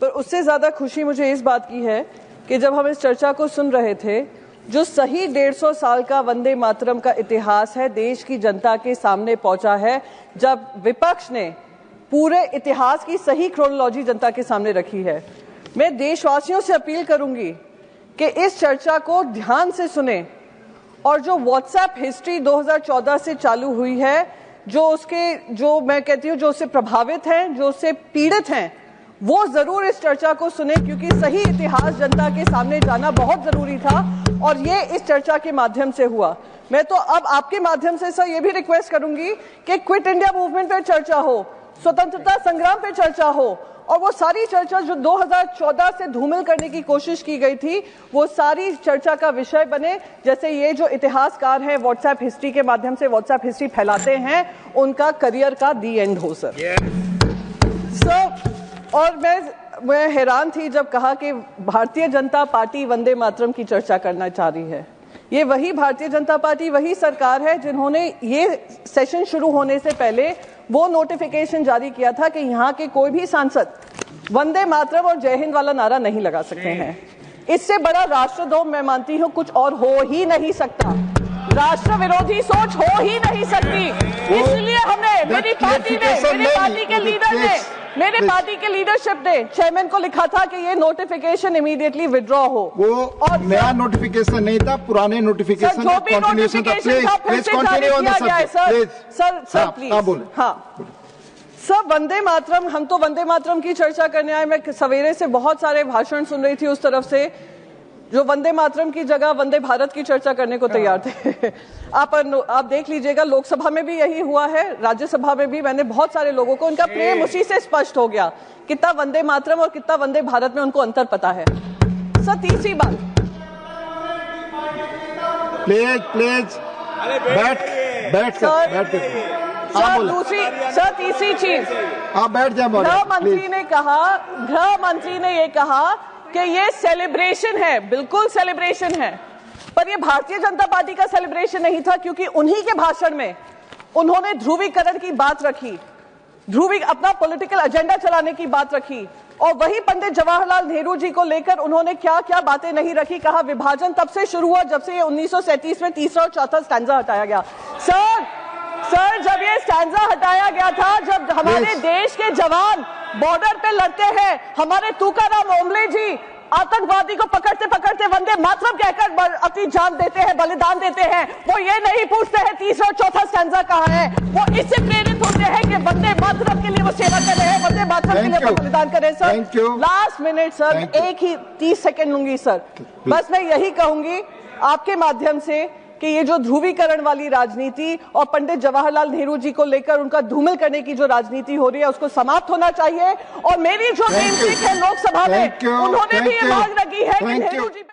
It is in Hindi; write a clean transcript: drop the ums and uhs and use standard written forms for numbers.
पर उससे ज्यादा खुशी मुझे इस बात की है कि जब हम इस चर्चा को सुन रहे थे, जो सही 150 साल का वंदे मातरम का इतिहास है देश की जनता के सामने पहुंचा है, जब विपक्ष ने पूरे इतिहास की सही क्रोनोलॉजी जनता के सामने रखी है। मैं देशवासियों से अपील करूंगी कि इस चर्चा को ध्यान से सुने और जो व्हाट्सएप हिस्ट्री 2014 से चालू हुई है, जो मैं कहती हूँ जो उससे प्रभावित हैं, जो उससे पीड़ित हैं, वो जरूर इस चर्चा को सुने, क्योंकि सही इतिहास जनता के सामने जाना बहुत जरूरी था और ये इस चर्चा के माध्यम से हुआ। मैं तो अब आपके माध्यम से सर ये भी रिक्वेस्ट करूंगी कि क्विट इंडिया मूवमेंट पे चर्चा हो, स्वतंत्रता संग्राम पे चर्चा हो, और वो सारी चर्चा जो 2014 से धूमिल करने की कोशिश की गई थी वो सारी चर्चा का विषय बने। जैसे ये जो इतिहासकार हैं व्हाट्सएप हिस्ट्री के माध्यम से व्हाट्सएप हिस्ट्री फैलाते हैं, उनका करियर का दी एंड हो सर। और मैं हैरान थी जब कहा कि भारतीय जनता पार्टी वंदे मातरम की चर्चा करना चाह रही है। ये वही भारतीय जनता पार्टी, वही सरकार है जिन्होंने ये सेशन शुरू होने से पहले वो नोटिफिकेशन जारी किया था कि यहाँ के कोई भी सांसद वंदे मातरम और जय हिंद वाला नारा नहीं लगा सकते हैं। इससे बड़ा राष्ट्रद्रोह मैं मानती हूँ कुछ और हो ही नहीं सकता। राष्ट्र विरोधी सोच हो ही नहीं सकती। इसलिए हमने, मेरी पार्टी के लीडरशिप ने चेयरमैन को लिखा था कि ये नोटिफिकेशन इमीडिएटली विड्रॉ हो। वो और नया नोटिफिकेशन नहीं था, पुराने नोटिफिकेशन जो भी नोटिफिकेशन था फिर से जारी किया गया है सर प्लीज। हाँ सर, वंदे मातरम, हम तो वंदे मातरम की चर्चा करने आए। मैं सवेरे से बहुत सारे भाषण सुन रही थी उस तरफ से जो वंदे मातरम की जगह वंदे भारत की चर्चा करने को तैयार थे। आप देख लीजिएगा, लोकसभा में भी यही हुआ है, राज्यसभा में भी। मैंने बहुत सारे लोगों को, उनका प्रेम उसी से स्पष्ट हो गया, कितना वंदे मातरम और कितना वंदे भारत में उनको अंतर पता है। सर तीसरी बात, प्लीज बैठ सर तीसरी चीज, आप बैठ जाए। गृह मंत्री ने ये कहा कि ये सेलिब्रेशन है। बिल्कुल सेलिब्रेशन है, पर ये भारतीय जनता पार्टी का सेलिब्रेशन नहीं था, क्योंकि उन्हीं के भाषण में उन्होंने ध्रुवीकरण की बात रखी, अपना पॉलिटिकल एजेंडा चलाने की बात रखी, और वही पंडित जवाहरलाल नेहरू जी को लेकर उन्होंने क्या क्या बातें नहीं रखी। कहा विभाजन तब से शुरू हुआ जब से 1937 में तीसरा और चौथा स्टैंजा हटाया गया। सर जब ये स्टैंजा हटाया गया था, जब हमारे देश के जवान बॉर्डर पे लड़ते हैं, हमारे तुकाराम ओमले जी आतंकवादी को पकड़ते पकड़ते वंदे मातरम कहकर अपनी जान देते हैं, बलिदान देते हैं। वो ये नहीं पूछते हैं तीसरा और चौथा स्टैंजा कहाँ है, वो इससे प्रेरित होते हैं कि वंदे मातरम के लिए वो सेवा कर रहे हैं, वंदे मातरम के लिए बलिदान कर रहे हैं। सर लास्ट मिनट सर, एक ही 30 सेकंड लूंगी सर। बस मैं यही कहूंगी आपके माध्यम से कि ये जो ध्रुवीकरण वाली राजनीति और पंडित जवाहरलाल नेहरू जी को लेकर उनका धूमिल करने की जो राजनीति हो रही है उसको समाप्त होना चाहिए। और मेरी जो नेमसेक है लोकसभा में, उन्होंने भी ये मांग रखी है कि नेहरू जी